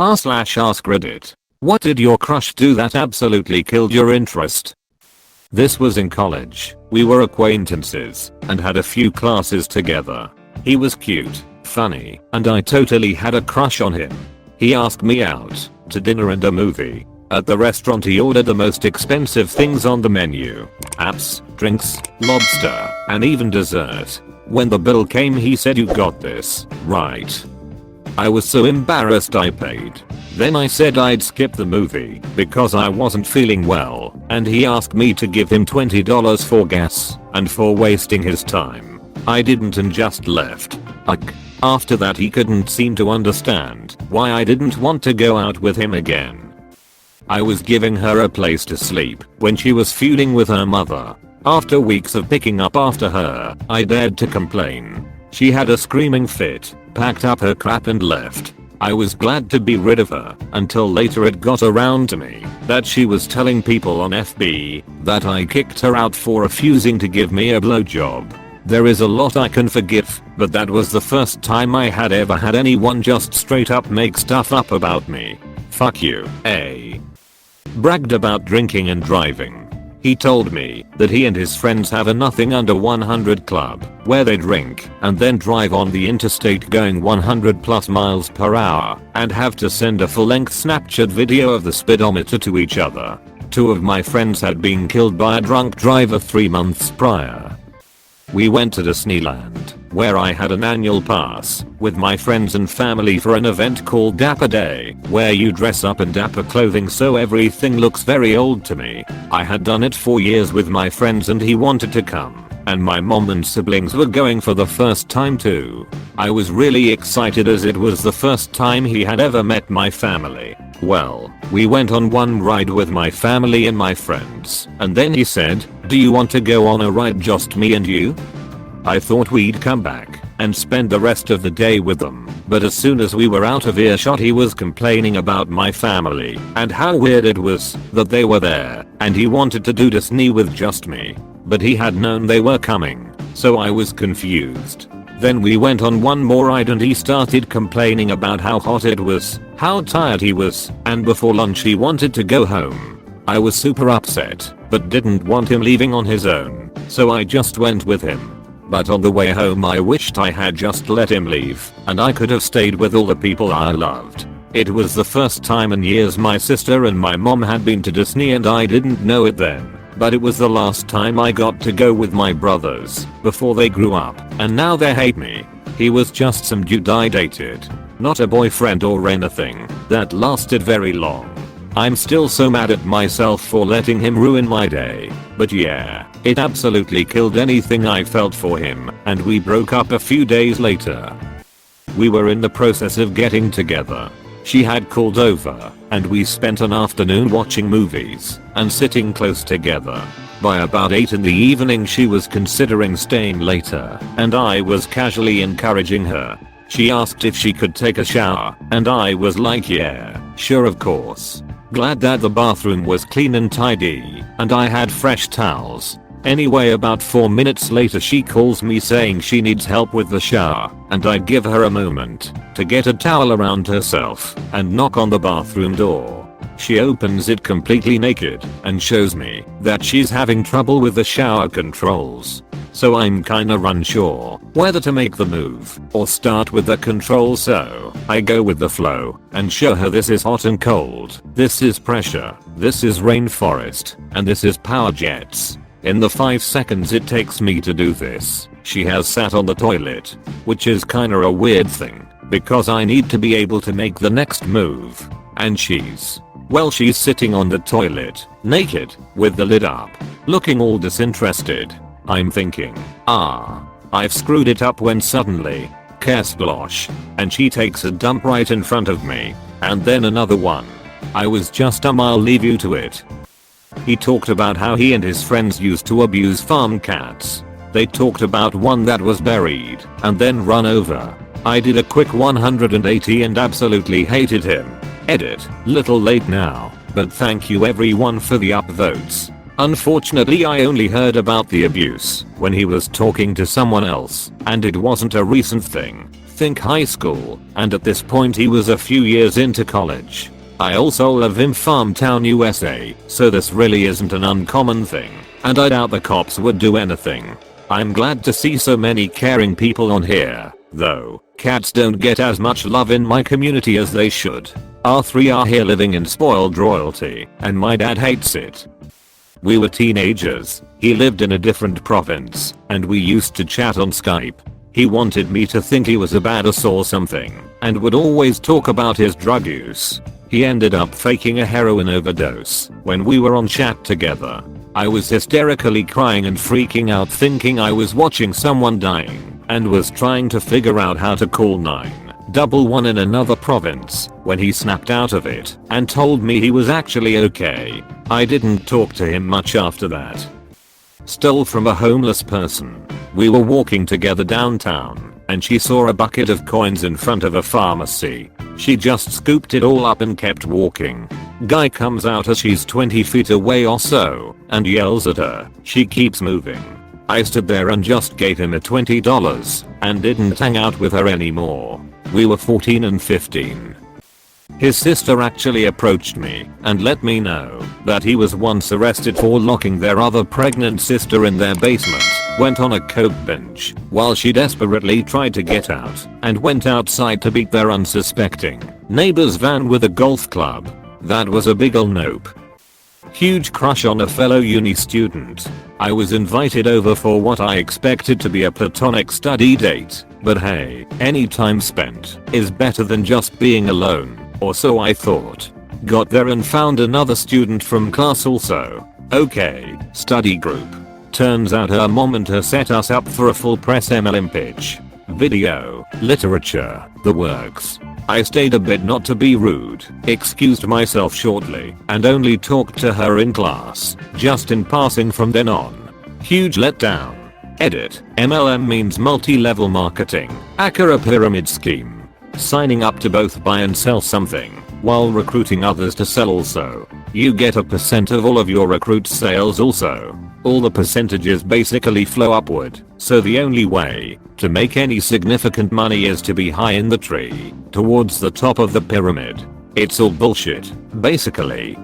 r/AskReddit. What did your crush do that absolutely killed your interest? This was in college. We were acquaintances and had a few classes together. He was cute, funny, and I totally had a crush on him. He asked me out to dinner and a movie. At the restaurant he ordered the most expensive things on the menu. Apps, drinks, lobster, and even dessert. When the bill came he said, "You got this, right?" I was so embarrassed I paid. Then I said I'd skip the movie because I wasn't feeling well, and he asked me to give him $20 for gas and for wasting his time. I didn't and just left. After that he couldn't seem to understand why I didn't want to go out with him again. I was giving her a place to sleep when she was feuding with her mother. After weeks of picking up after her, I dared to complain. She had a screaming fit, packed up her crap and left. I was glad to be rid of her until later it got around to me that she was telling people on FB that I kicked her out for refusing to give me a blowjob. There is a lot I can forgive, but that was the first time I had ever had anyone just straight up make stuff up about me. Fuck you, A. Bragged about drinking and driving. He told me that he and his friends have a nothing under 100 club where they drink and then drive on the interstate going 100+ miles per hour and have to send a full-length Snapchat video of the speedometer to each other. 2 of my friends had been killed by a drunk driver 3 months prior. We went to Disneyland, where I had an annual pass, with my friends and family for an event called Dapper Day, where you dress up in dapper clothing so everything looks very old to me. I had done it for years with my friends and he wanted to come, and my mom and siblings were going for the first time too. I was really excited as it was the first time he had ever met my family. Well, we went on one ride with my family and my friends, and then he said, "Do you want to go on a ride just me and you?" I thought we'd come back and spend the rest of the day with them, but as soon as we were out of earshot he was complaining about my family and how weird it was that they were there, and he wanted to do Disney with just me, but he had known they were coming, so I was confused. Then we went on one more ride and he started complaining about how hot it was, how tired he was, and before lunch he wanted to go home. I was super upset, but didn't want him leaving on his own, so I just went with him. But on the way home I wished I had just let him leave, and I could have stayed with all the people I loved. It was the first time in years my sister and my mom had been to Disney and I didn't know it then. But it was the last time I got to go with my brothers before they grew up, and now they hate me. He was just some dude I dated, not a boyfriend or anything that lasted very long. I'm still so mad at myself for letting him ruin my day, but yeah, it absolutely killed anything I felt for him, and we broke up a few days later. We were in the process of getting together. She had called over, and we spent an afternoon watching movies and sitting close together. By about 8 in the evening she was considering staying later, and I was casually encouraging her. She asked if she could take a shower, and I was like, yeah, sure, of course. Glad that the bathroom was clean and tidy, and I had fresh towels. Anyway, about 4 minutes later she calls me saying she needs help with the shower, and I give her a moment to get a towel around herself and knock on the bathroom door. She opens it completely naked and shows me that she's having trouble with the shower controls. So I'm kinda unsure whether to make the move or start with the control, so I go with the flow and show her this is hot and cold, this is pressure, this is rainforest, and this is power jets. In the 5 seconds it takes me to do this, she has sat on the toilet, which is kinda a weird thing because I need to be able to make the next move, and she's sitting on the toilet, naked, with the lid up, looking all disinterested. I'm thinking, I've screwed it up, when suddenly, kersplosh, and she takes a dump right in front of me, and then another one. I was just I'll leave you to it. He talked about how he and his friends used to abuse farm cats. They talked about one that was buried and then run over. I did a quick 180 and absolutely hated him. Edit, little late now, but thank you everyone for the upvotes. Unfortunately I only heard about the abuse when he was talking to someone else, and it wasn't a recent thing. think high school, and at this point he was a few years into college. I also live in Farmtown, USA, so this really isn't an uncommon thing, and I doubt the cops would do anything. I'm glad to see so many caring people on here, though. Cats don't get as much love in my community as they should. Our three are here living in spoiled royalty, and my dad hates it. We were teenagers, he lived in a different province, and we used to chat on Skype. He wanted me to think he was a badass or something, and would always talk about his drug use. He ended up faking a heroin overdose when we were on chat together. I was hysterically crying and freaking out thinking I was watching someone dying, and was trying to figure out how to call 911 in another province when he snapped out of it and told me he was actually okay. I didn't talk to him much after that. Stole from a homeless person. We were walking together downtown, and she saw a bucket of coins in front of a pharmacy. She just scooped it all up and kept walking. Guy comes out as she's 20 feet away or so, and yells at her. She keeps moving. I stood there and just gave him a $20, and didn't hang out with her anymore. We were 14 and 15. His sister actually approached me and let me know that he was once arrested for locking their other pregnant sister in their basement, went on a coke binge while she desperately tried to get out, and went outside to beat their unsuspecting neighbor's van with a golf club. That was a big ol' nope. Huge crush on a fellow uni student. I was invited over for what I expected to be a platonic study date, but hey, any time spent is better than just being alone, or so I thought. Got there and found another student from class also. Okay, study group. Turns out her mom and her set us up for a full press MLM pitch. Video, literature, the works. I stayed a bit not to be rude, excused myself shortly, and only talked to her in class, just in passing from then on. Huge letdown. Edit, MLM means multi-level marketing, aka a pyramid scheme. Signing up to both buy and sell something, while recruiting others to sell also. You get a percent of all of your recruits' sales also. All the percentages basically flow upward, so the only way to make any significant money is to be high in the tree, towards the top of the pyramid. It's all bullshit, basically.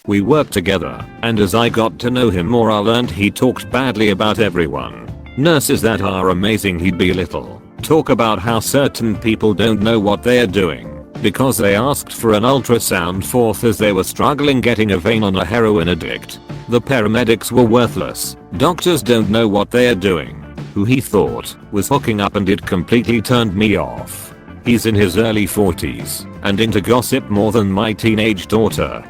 We worked together, and as I got to know him more I learned he talked badly about everyone. Nurses that are amazing he'd belittle. Talk about how certain people don't know what they're doing because they asked for an ultrasound forth as they were struggling getting a vein on a heroin addict. The paramedics were worthless. Doctors don't know what they're doing. Who he thought was hooking up, and it completely turned me off. He's in his early 40s and into gossip more than my teenage daughter.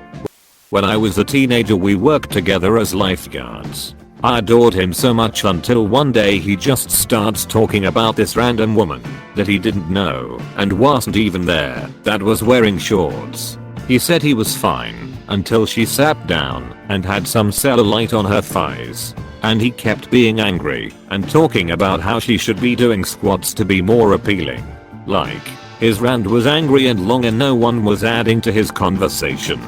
When I was a teenager we worked together as lifeguards. I adored him so much until one day he just starts talking about this random woman that he didn't know and wasn't even there that was wearing shorts. He said he was fine until she sat down and had some cellulite on her thighs. And he kept being angry and talking about how she should be doing squats to be more appealing. Like, his rant was angry and long and no one was adding to his conversation.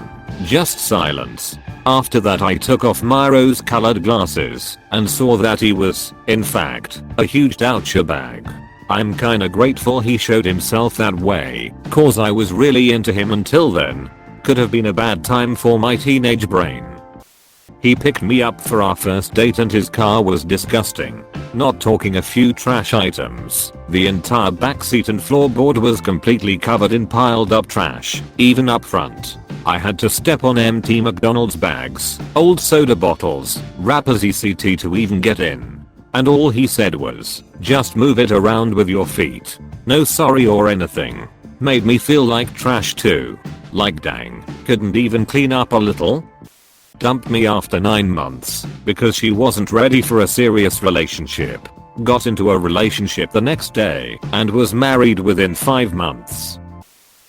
Just silence. After that I took off my rose-colored glasses and saw that he was, in fact, a huge doucher bag. I'm kinda grateful he showed himself that way, cause I was really into him until then. Could have been a bad time for my teenage brain. He picked me up for our first date and his car was disgusting. Not talking a few trash items. The entire backseat and floorboard was completely covered in piled up trash, even up front. I had to step on empty McDonald's bags, old soda bottles, wrappers etc to even get in. And all he said was, just move it around with your feet. No sorry or anything. Made me feel like trash too. Like dang, couldn't even clean up a little? Dumped me after 9 months because she wasn't ready for a serious relationship. Got into a relationship the next day and was married within 5 months.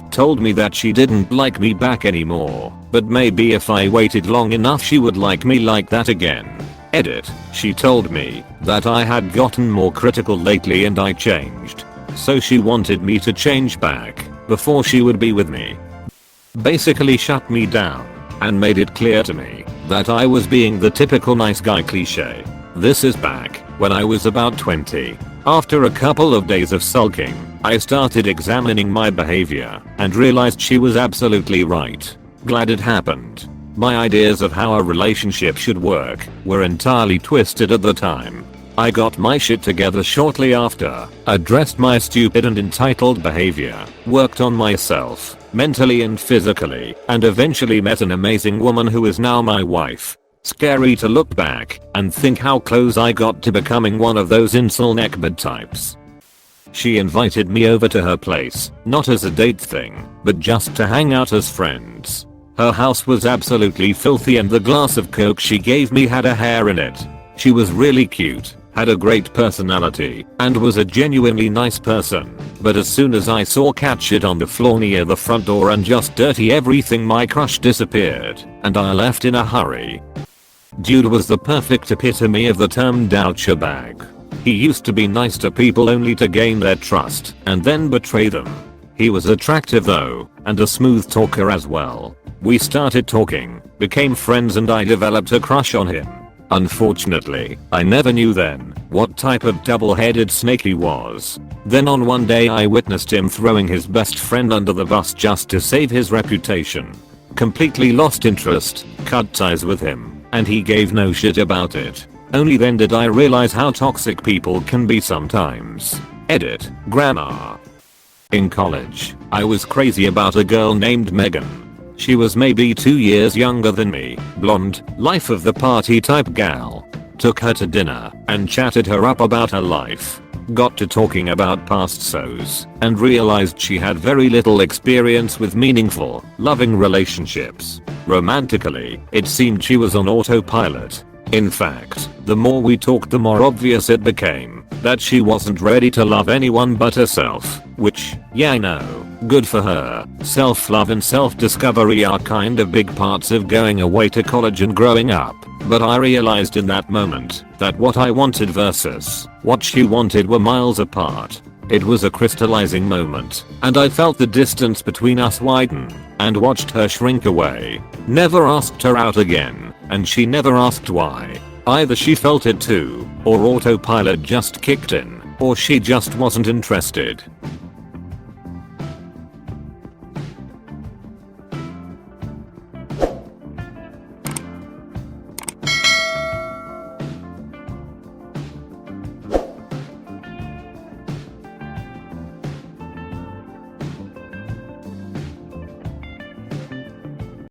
Told me that she didn't like me back anymore, but maybe if I waited long enough she would like me like that again. Edit, she told me that I had gotten more critical lately and I changed. So she wanted me to change back before she would be with me. Basically shut me down and made it clear to me that I was being the typical nice guy cliche. This is back when I was about 20. After a couple of days of sulking, I started examining my behavior and realized she was absolutely right. Glad it happened. My ideas of how a relationship should work were entirely twisted at the time. I got my shit together shortly after, addressed my stupid and entitled behavior, worked on myself, mentally and physically, and eventually met an amazing woman who is now my wife. Scary to look back and think how close I got to becoming one of those incel neckbeard types. She invited me over to her place, not as a date thing, but just to hang out as friends. Her house was absolutely filthy and the glass of coke she gave me had a hair in it. She was really cute, had a great personality, and was a genuinely nice person, but as soon as I saw cat shit on the floor near the front door and just dirty everything, my crush disappeared, and I left in a hurry. Dude was the perfect epitome of the term douchebag. He used to be nice to people only to gain their trust and then betray them. He was attractive though, and a smooth talker as well. We started talking, became friends, and I developed a crush on him. Unfortunately, I never knew then what type of double-headed snake he was. Then on one day I witnessed him throwing his best friend under the bus just to save his reputation. Completely lost interest, cut ties with him, and he gave no shit about it. Only then did I realize how toxic people can be sometimes. Edit, grammar. In college, I was crazy about a girl named Megan. She was maybe 2 years younger than me, blonde, life of the party type gal. Took her to dinner and chatted her up about her life. Got to talking about past so's and realized she had very little experience with meaningful, loving relationships. Romantically, it seemed she was on autopilot. In fact, the more we talked, the more obvious it became that she wasn't ready to love anyone but herself, which, yeah, I know, good for her. Self-love and self-discovery are kind of big parts of going away to college and growing up, but I realized in that moment that what I wanted versus what she wanted were miles apart. It was a crystallizing moment, and I felt the distance between us widen and watched her shrink away. Never asked her out again, and she never asked why. Either she felt it too, or autopilot just kicked in, or she just wasn't interested.